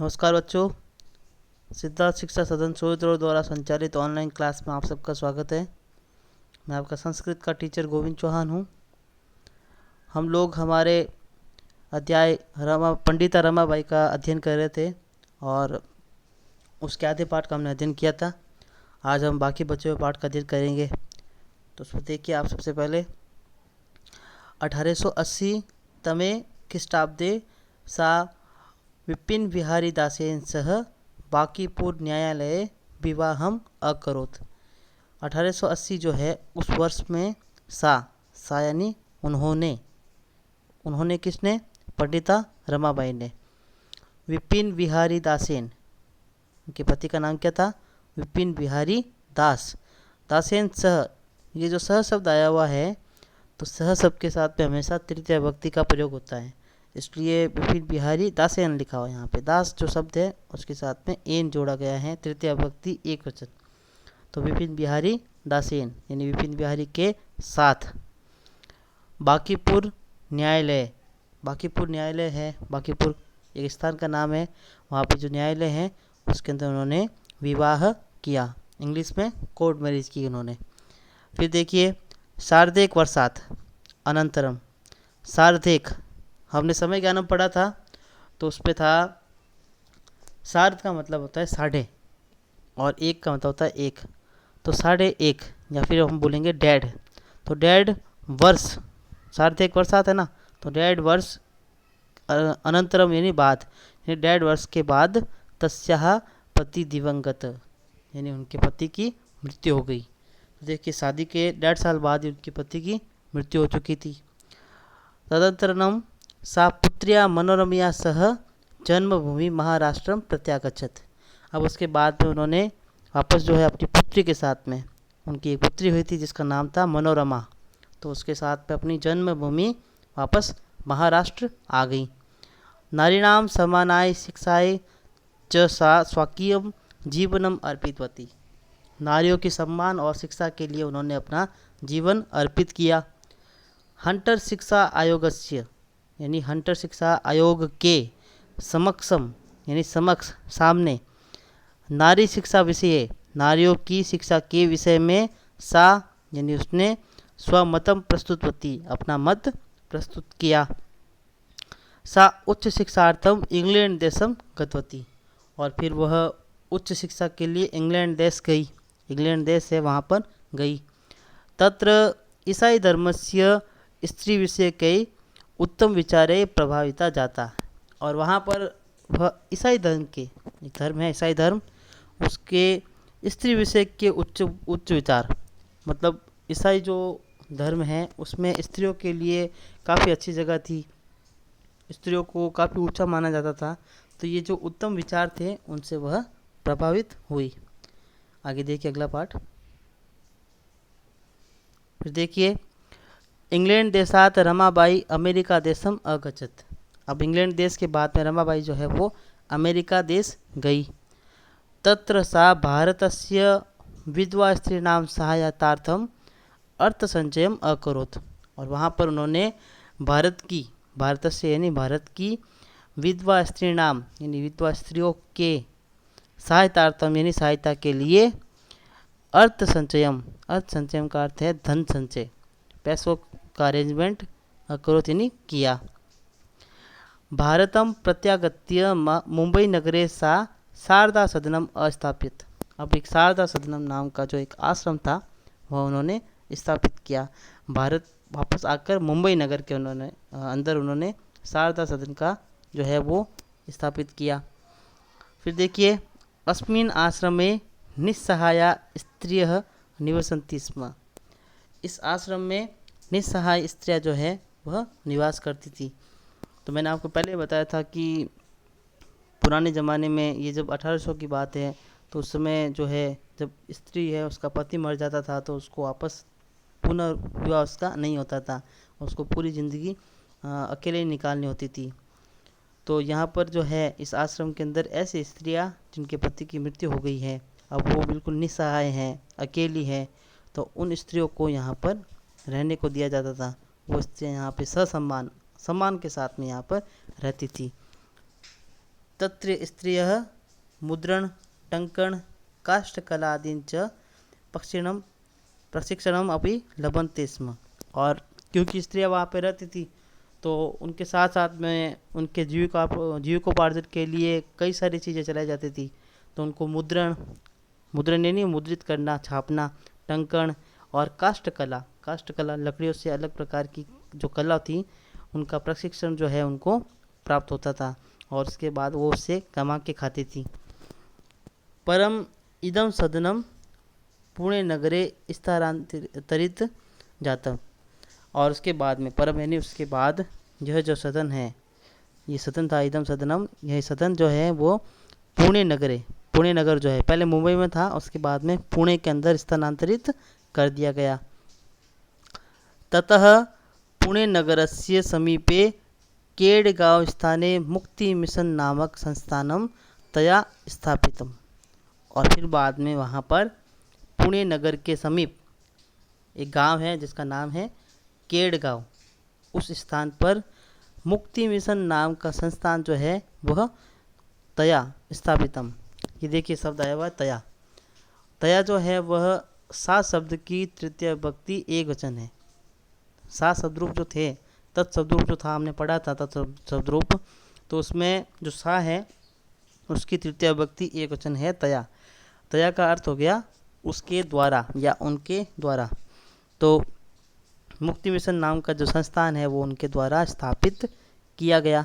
नमस्कार बच्चों, सिद्धार्थ शिक्षा सदन सोयद्रोड़ द्वारा संचालित ऑनलाइन क्लास में आप सबका स्वागत है। मैं आपका संस्कृत का टीचर गोविंद चौहान हूँ। हम लोग हमारे अध्याय पंडिता रमाबाई का अध्ययन कर रहे थे और उसके आधे पाठ का हमने अध्ययन किया था। आज हम बाकी बचे हुए पाठ का अध्ययन करेंगे। तो उसमें देखिए, आप सबसे पहले 1880 तमे ख्रीष्टाब्दे सा विपिन बिहारी दासेन सह बांकीपुर न्यायालय विवाहम अकरोत्। 1880 जो है उस वर्ष में सा यानी उन्होंने किसने? पंडिता रमाबाई ने विपिन बिहारी दासेन, उनके पति का नाम क्या था? विपिन बिहारी दासेन सह। ये जो सह शब्द आया हुआ है, तो सह शब्द के साथ में हमेशा तृतीय विभक्ति का प्रयोग होता है, इसलिए विपिन बिहारी दासेन लिखा हुआ है। यहाँ पे दास जो शब्द है उसके साथ में एन जोड़ा गया है, तृतीय विभक्ति एक वचन। तो विपिन बिहारी दासेन यानी विपिन बिहारी के साथ बांकीपुर न्यायालय है, बांकीपुर एक स्थान का नाम है, वहाँ पे जो न्यायालय है उसके अंदर उन्होंने विवाह किया। इंग्लिश में कोर्ट मैरिज की उन्होंने। फिर देखिए, सार्धेक वर्षात अनंतरम। सार्धेक हमने समय ज्ञानम पढ़ा था, तो उस पर था सार्ध का मतलब होता है साढ़े और एक का मतलब होता है एक, तो 1.5 या फिर हम बोलेंगे डेढ़। तो डेढ़ वर्ष, सार्धेक वर्ष आता है ना, तो डेढ़ वर्ष अनंतरम यानी बाद, यानी डेढ़ वर्ष के बाद तस्याः पति दिवंगत, यानी उनके पति की मृत्यु हो गई। तो देखिए, शादी के 1.5 साल बाद ही उनके पति की मृत्यु हो चुकी थी। तदंतरम सा पुत्र्या मनोरमया सह जन्मभूमि महाराष्ट्रम प्रत्यागच्छत। अब उसके बाद में उन्होंने वापस जो है अपनी पुत्री के साथ में, उनकी एक पुत्री हुई थी जिसका नाम था मनोरमा, तो उसके साथ में अपनी जन्मभूमि वापस महाराष्ट्र आ गई। नारीणाम समानाय शिक्षाय च सा स्वकीयम जीवनम अर्पितवती। नारियों के सम्मान और शिक्षा के लिए उन्होंने अपना जीवन अर्पित किया। हंटर शिक्षा आयोगस्य यानी हंटर शिक्षा आयोग के समक्षम यानी समक्ष सामने नारी शिक्षा विषय, नारियों की शिक्षा के विषय में सा यानी उसने स्वमतम प्रस्तुतवती, अपना मत प्रस्तुत किया। सा उच्च शिक्षार्थम इंग्लैंड देशम गतवती, और फिर वह उच्च शिक्षा के लिए इंग्लैंड देश गई, इंग्लैंड देश है वहाँ पर गई। तत्र ईसाई धर्मस्य स्त्री विषय के उत्तम विचारे प्रभाविता जाता, और वहाँ पर वह ईसाई धर्म के, एक धर्म है ईसाई धर्म, उसके स्त्री विषय के उच्च विचार, मतलब ईसाई जो धर्म है उसमें स्त्रियों के लिए काफ़ी अच्छी जगह थी, स्त्रियों को काफ़ी ऊंचा माना जाता था, तो ये जो उत्तम विचार थे उनसे वह प्रभावित हुई। आगे देखिए अगला पाठ। फिर देखिए, इंग्लैंड देशात रमाबाई अमेरिका देशम अगच्छत। अब इंग्लैंड देश के बाद में रमाबाई जो है वो अमेरिका देश गई। तत्र सा भारतस्य विधवा स्त्रीणाम सहायतार्थम अर्थ संचयम अकरोत्, और वहाँ पर उन्होंने भारतस्य यानी भारत की विधवा स्त्रीणाम यानी विधवा स्त्रियों के सहायतार्थम यानी सहायता के लिए अर्थ संचयम का अर्थ है धन संचय, पैसों का अरेंजमेंट अकरोत् यानी किया। भारतम प्रत्यागत्य मुंबई नगरे सा शारदा सदनम अस्थापित। अब एक शारदा सदनम नाम का जो एक आश्रम था वह उन्होंने स्थापित किया। भारत वापस आकर मुंबई नगर के अंदर उन्होंने शारदा सदन का जो है वो स्थापित किया। फिर देखिए, अस्मिन् आश्रमे निस्सहाया स्त्रियः निवसन्ति स्म। इस आश्रम में निस्सहाय स्त्रियाँ जो है वह निवास करती थी। तो मैंने आपको पहले बताया था कि पुराने ज़माने में, ये जब 1800 की बात है, तो उस समय जो है जब स्त्री है उसका पति मर जाता था तो उसको वापस पुनर्विवाह उसका नहीं होता था, उसको पूरी ज़िंदगी अकेले ही निकालनी होती थी। तो यहाँ पर जो है इस आश्रम के अंदर ऐसी स्त्रियाँ जिनके पति की मृत्यु हो गई है, अब वो बिल्कुल निस्सहाय हैं, अकेली है, तो उन स्त्रियों को यहाँ पर रहने को दिया जाता था। वो स्त्रियाँ यहाँ पे सम्मान के साथ में यहाँ पर रहती थी। तत्र स्त्रियः मुद्रण टङ्कण काष्ठकलादीन् च प्रशिक्षणम अपि लभन्ते स्म। और क्योंकि स्त्रियां वहाँ पे रहती थी तो उनके साथ साथ में उनके जीविकोपार्जन के लिए कई सारी चीज़ें चलाई जाती थी। तो उनको मुद्रण मुद्रण यानी मुद्रित करना, छापना, टंकण और काष्ठकला लकड़ियों से अलग प्रकार की जो कला थी उनका प्रशिक्षण जो है उनको प्राप्त होता था और उसके बाद वो उससे कमा के खाती थी। परम इदम सदनम पुणे नगरे स्थानांतरित जाता। और उसके बाद में परम यानी उसके बाद यह जो सदन है, ये सदन था इदम सदनम, यह सदन जो है वो पुणे नगर जो है पहले मुंबई में था, उसके बाद में पुणे के अंदर स्थानांतरित कर दिया गया। ततः पुणे नगरस्य समीपे केडगांव स्थाने मुक्ति मिशन नामक संस्थानम तया स्थापितम। और फिर बाद में वहाँ पर पुणे नगर के समीप एक गांव है जिसका नाम है केडगांव, उस स्थान पर मुक्ति मिशन नाम का संस्थान जो है वह तया स्थापितम। ये देखिए शब्द आया हुआ तया। तया जो है वह सा शब्द की तृतीय विभक्ति एक वचन है। सा शब्दरूप जो थे, तत्शब्दरूप जो था हमने पढ़ा था तत्शब्दरूप, तो उसमें जो सा है उसकी तृतीय विभक्ति एक वचन है तया। तया का अर्थ हो गया उसके द्वारा या उनके द्वारा। तो मुक्ति मिशन नाम का जो संस्थान है वो उनके द्वारा स्थापित किया गया।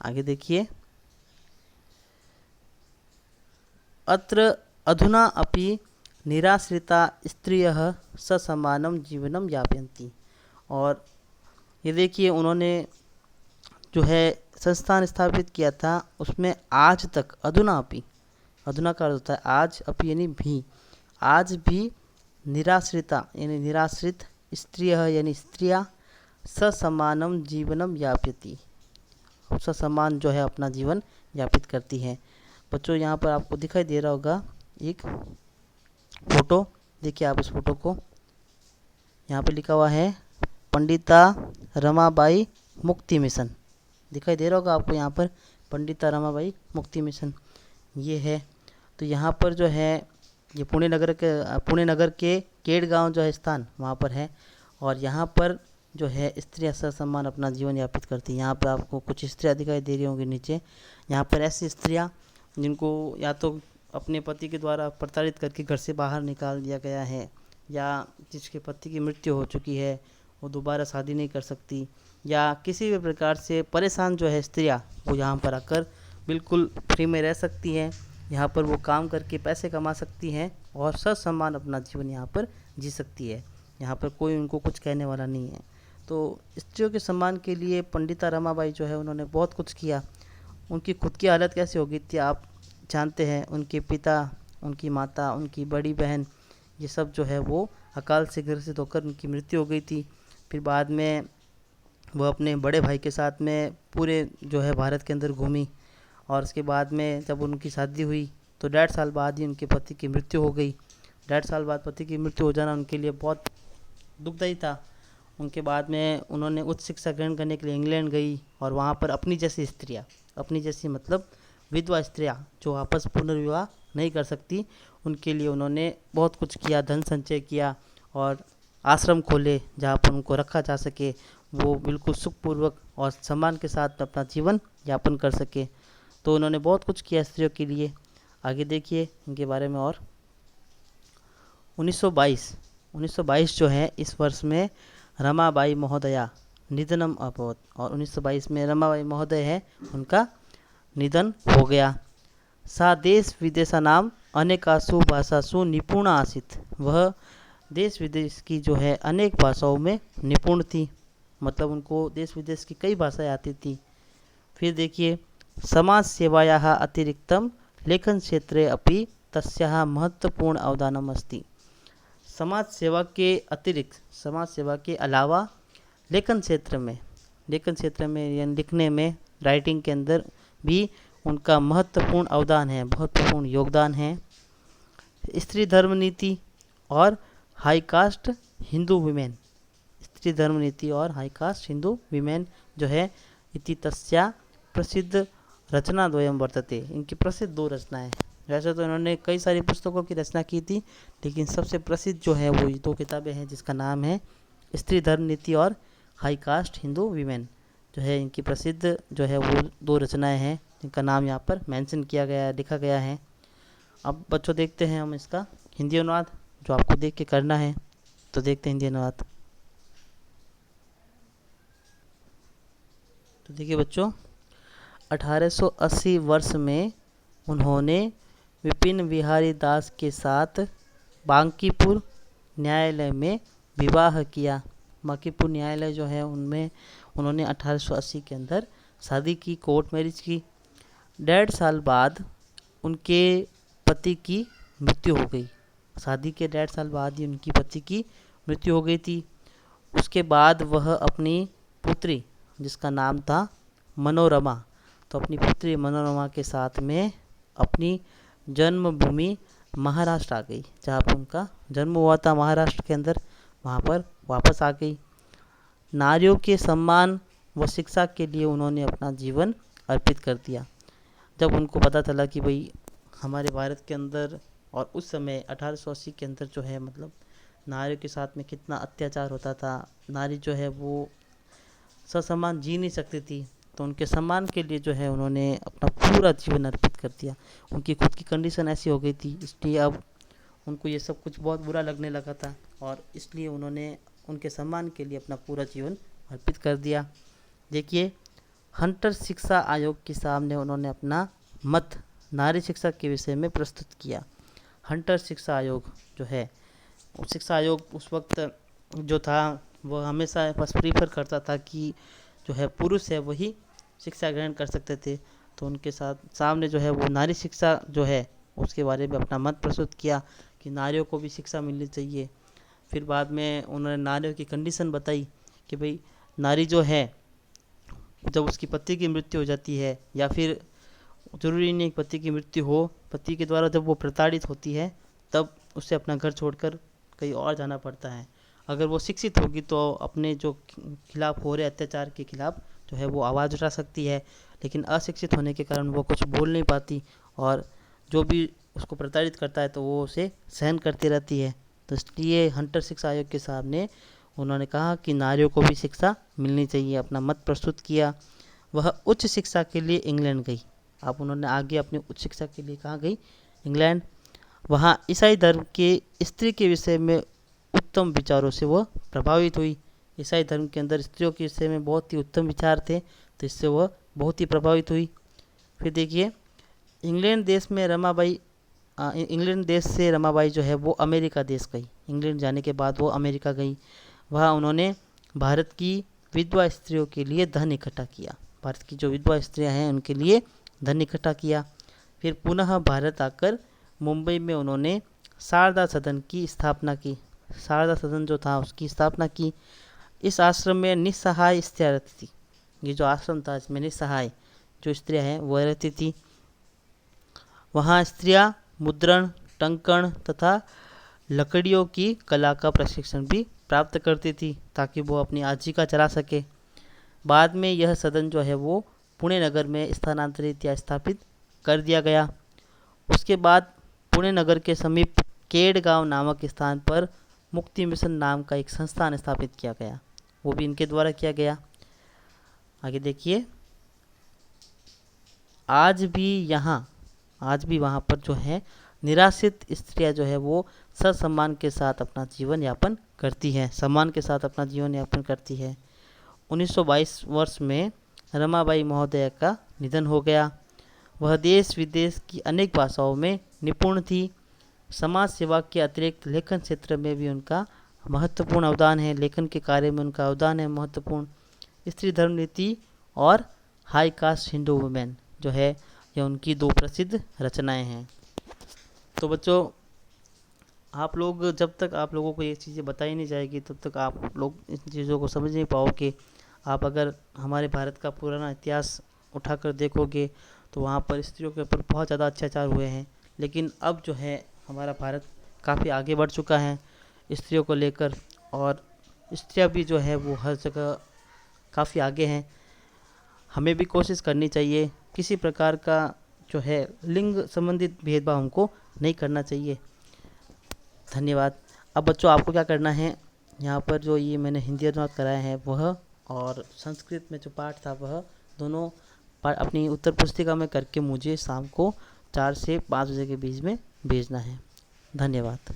आगे देखिए, अत्र अधुना अपि निराश्रिता स्त्रियः ससमानं जीवनं यापयन्ति। और ये देखिए उन्होंने जो है संस्थान स्थापित किया था उसमें आज तक अधुना अपि, अधुना का अर्थ होता है आज, अपि यानी भी, आज भी निराश्रिता यानी निराश्रित स्त्रियः यानी स्त्रियाँ ससमानम जीवनम यापयति, ससमान जो है अपना जीवन यापित करती हैं। बच्चों यहाँ पर आपको दिखाई दे रहा होगा एक फोटो, देखिए आप इस फोटो को, यहाँ पे लिखा हुआ है पंडिता रमाबाई मुक्ति मिशन, दिखाई दे रहा होगा आपको यहाँ पर पंडिता रमाबाई मुक्ति मिशन ये है। तो यहाँ पर जो है ये पुणे नगर के केडगांव जो है स्थान वहाँ पर है और यहाँ पर जो है स्त्रियाँ ससम्मान अपना जीवन यापित करती हैं। यहाँ पर आपको कुछ स्त्रियाँ दिखाई दे रही होंगी नीचे, यहाँ पर ऐसी स्त्रियाँ जिनको या तो अपने पति के द्वारा प्रताड़ित करके घर से बाहर निकाल दिया गया है या जिसके पति की मृत्यु हो चुकी है वो दोबारा शादी नहीं कर सकती या किसी भी प्रकार से परेशान जो है स्त्रियाँ वो यहाँ पर आकर बिल्कुल फ्री में रह सकती हैं। यहाँ पर वो काम करके पैसे कमा सकती हैं और ससम्मान अपना जीवन यहाँ पर जी सकती है। यहाँ पर कोई उनको कुछ कहने वाला नहीं है। तो स्त्रियों के सम्मान के लिए पंडिता रमाबाई जो है उन्होंने बहुत कुछ किया। उनकी खुद की हालत कैसे हो गई थी आप जानते हैं, उनके पिता, उनकी माता, उनकी बड़ी बहन, ये सब जो है वो अकाल से ग्रसित होकर उनकी मृत्यु हो गई थी। फिर बाद में वो अपने बड़े भाई के साथ में पूरे जो है भारत के अंदर घूमी और उसके बाद में जब उनकी शादी हुई तो 1.5 साल बाद ही उनके पति की मृत्यु हो गई। 1.5 साल बाद पति की मृत्यु हो जाना उनके लिए बहुत दुखदायी था। उनके बाद में उन्होंने उच्च शिक्षा ग्रहण करने के लिए इंग्लैंड गई और वहाँ पर अपनी जैसी स्त्रियाँ, अपनी जैसी मतलब विधवा स्त्रियाँ जो आपस पुनर्विवाह नहीं कर सकती, उनके लिए उन्होंने बहुत कुछ किया, धन संचय किया और आश्रम खोले जहाँ पर उनको रखा जा सके, वो बिल्कुल सुखपूर्वक और सम्मान के साथ अपना जीवन यापन कर सके। तो उन्होंने बहुत कुछ किया स्त्रियों के लिए। आगे देखिए इनके बारे में और 1922 जो है इस वर्ष में रमाबाई महोदया निधनम अभवत और 1922 में रमाबाई महोदय है उनका निधन हो गया। सा देश विदेशानाम अनेकासु भाषासु निपुणा आसीत्, वह देश विदेश की जो है अनेक भाषाओं में निपुण थी, मतलब उनको देश विदेश की कई भाषाएं आती थी। फिर देखिए समाज सेवायाः अतिरिक्तम लेखन क्षेत्रे अपि तस्याः महत्वपूर्ण अवदानम अस्ति। समाज सेवा के अतिरिक्त, समाज सेवा के अलावा लेखन क्षेत्र में यानी लिखने में, राइटिंग के अंदर भी उनका महत्वपूर्ण अवदान है, महत्वपूर्ण योगदान है। स्त्री धर्म नीति और हाई कास्ट हिंदू वीमेन, स्त्री धर्म नीति और हाई कास्ट हिंदू वीमेन जो है इति तस्या प्रसिद्ध रचनाद्वयं वर्तते, इनकी प्रसिद्ध दो रचनाएं। वैसे तो इन्होंने कई सारी पुस्तकों की रचना की थी, लेकिन सबसे प्रसिद्ध जो है वो ये दो किताबें हैं, जिसका नाम है स्त्री धर्म नीति और हाई कास्ट हिंदू वीमेन। जो है इनकी प्रसिद्ध जो है वो दो रचनाएं हैं, जिनका नाम यहाँ पर मेंशन किया गया है, लिखा गया है। अब बच्चों देखते हैं हम इसका हिंदी अनुवाद, जो आपको देख के करना है। तो देखते हैं हिंदी अनुवाद। तो देखिए बच्चों, 1880 वर्ष में उन्होंने विपिन बिहारी दास के साथ बांकीपुर न्यायालय में विवाह किया। बांकीपुर न्यायालय जो है उनमें उन्होंने 1880 के अंदर शादी की, कोर्ट मैरिज की। 1.5 साल बाद उनके पति की मृत्यु हो गई। शादी के 1.5 साल बाद ही उनकी पति की मृत्यु हो गई थी। उसके बाद वह अपनी पुत्री, जिसका नाम था मनोरमा, तो अपनी पुत्री मनोरमा के साथ में अपनी जन्मभूमि महाराष्ट्र आ गई, जहाँ पर उनका जन्म हुआ था महाराष्ट्र के अंदर, वहाँ पर वापस आ गई। नारियों के सम्मान व शिक्षा के लिए उन्होंने अपना जीवन अर्पित कर दिया। जब उनको पता चला कि भाई हमारे भारत के अंदर और उस समय 1880 के अंदर जो है मतलब नारियों के साथ में कितना अत्याचार होता था, नारी जो है वो ससम्मान जी नहीं सकती थी, तो उनके सम्मान के लिए जो है उन्होंने अपना पूरा जीवन अर्पित कर दिया। उनकी खुद की कंडीशन ऐसी हो गई थी, इसलिए अब उनको ये सब कुछ बहुत बुरा लगने लगा था, और इसलिए उन्होंने उनके सम्मान के लिए अपना पूरा जीवन अर्पित कर दिया। देखिए, हंटर शिक्षा आयोग के सामने उन्होंने अपना मत नारी शिक्षा के विषय में प्रस्तुत किया। हंटर शिक्षा आयोग जो है, शिक्षा आयोग उस वक्त जो था वह हमेशा बस प्रीफर करता था कि जो है पुरुष है वही शिक्षा ग्रहण कर सकते थे, तो उनके साथ सामने जो है वो नारी शिक्षा जो है उसके बारे में अपना मत प्रस्तुत किया कि नारियों को भी शिक्षा मिलनी चाहिए। फिर बाद में उन्होंने नारियों की कंडीशन बताई कि भाई नारी जो है जब उसकी पति की मृत्यु हो जाती है, या फिर ज़रूरी नहीं पति की मृत्यु हो, पति के द्वारा जब वो प्रताड़ित होती है तब उसे अपना घर छोड़कर कहीं और जाना पड़ता है। अगर वो शिक्षित होगी तो अपने जो खिलाफ हो रहे अत्याचार के खिलाफ जो है वो आवाज़ उठा सकती है, लेकिन अशिक्षित होने के कारण वो कुछ बोल नहीं पाती, और जो भी उसको प्रताड़ित करता है तो वो उसे सहन करती रहती है। तो इसलिए हंटर शिक्षा आयोग के सामने उन्होंने कहा कि नारियों को भी शिक्षा मिलनी चाहिए, अपना मत प्रस्तुत किया। वह उच्च शिक्षा के लिए इंग्लैंड गई। अब उन्होंने आगे अपनी उच्च शिक्षा के लिए कहाँ गई? इंग्लैंड। वहाँ ईसाई धर्म के स्त्री के विषय में उत्तम विचारों से वह प्रभावित हुई। ईसाई धर्म के अंदर स्त्रियों के विषय में बहुत ही उत्तम विचार थे, तो इससे वह बहुत ही प्रभावित हुई। फिर देखिए, इंग्लैंड देश में रमाबाई इंग्लैंड देश से रमाबाई जो है वो अमेरिका देश गई। इंग्लैंड जाने के बाद वो अमेरिका गई। वहाँ उन्होंने भारत की विधवा स्त्रियों के लिए धन इकट्ठा किया। भारत की जो विधवा स्त्रियाँ हैं उनके लिए धन इकट्ठा किया। फिर पुनः भारत आकर मुंबई में उन्होंने शारदा सदन की स्थापना की। शारदा सदन जो था उसकी स्थापना की। इस आश्रम में निस्सहाय स्त्रियाँ रहती थी। ये जो आश्रम था इसमें निस्सहाय जो स्त्रियाँ हैं वह रहती थी। वहाँ स्त्रियाँ मुद्रण, टंकण तथा लकड़ियों की कला का प्रशिक्षण भी प्राप्त करती थी, ताकि वो अपनी आजीविका चला सके। बाद में यह सदन जो है वो पुणे नगर में स्थानांतरित या स्थापित कर दिया गया। उसके बाद पुणे नगर के समीप केडगांव नामक स्थान पर मुक्ति मिशन नाम का एक संस्थान स्थापित किया गया, वो भी इनके द्वारा किया गया। आगे देखिए, आज भी वहाँ पर जो है निराश्रित स्त्रियाँ जो है वो ससम्मान के साथ अपना जीवन यापन करती हैं, सम्मान के साथ अपना जीवन यापन करती है। 1922 वर्ष में रमाबाई महोदय का निधन हो गया। वह देश विदेश की अनेक भाषाओं में निपुण थी। समाज सेवा के अतिरिक्त लेखन क्षेत्र में भी उनका महत्वपूर्ण अवदान है। लेखन के कार्य में उनका अवदान है महत्वपूर्ण। स्त्री धर्म नीति और हाई कास्ट हिंदू वुमेन जो है ये उनकी दो प्रसिद्ध रचनाएं हैं। तो बच्चों, आप लोग जब तक आप लोगों को ये चीज़ें बताई नहीं जाएगी तब तक आप लोग इन चीज़ों को समझ नहीं पाओगे। आप अगर हमारे भारत का पुराना इतिहास उठाकर देखोगे तो वहाँ पर स्त्रियों के ऊपर बहुत ज़्यादा अत्याचार हुए हैं, लेकिन अब जो है हमारा भारत काफ़ी आगे बढ़ चुका है स्त्रियों को लेकर, और स्त्रियाँ भी जो है वो हर जगह काफ़ी आगे हैं। हमें भी कोशिश करनी चाहिए किसी प्रकार का जो है लिंग संबंधित भेदभाव हमको नहीं करना चाहिए। धन्यवाद। अब बच्चों आपको क्या करना है, यहाँ पर जो ये मैंने हिंदी अनुवाद कराया है वह और संस्कृत में जो पाठ था वह दोनों अपनी उत्तर पुस्तिका में करके मुझे शाम को 4 से 5 बजे के बीच में भेजना है। धन्यवाद।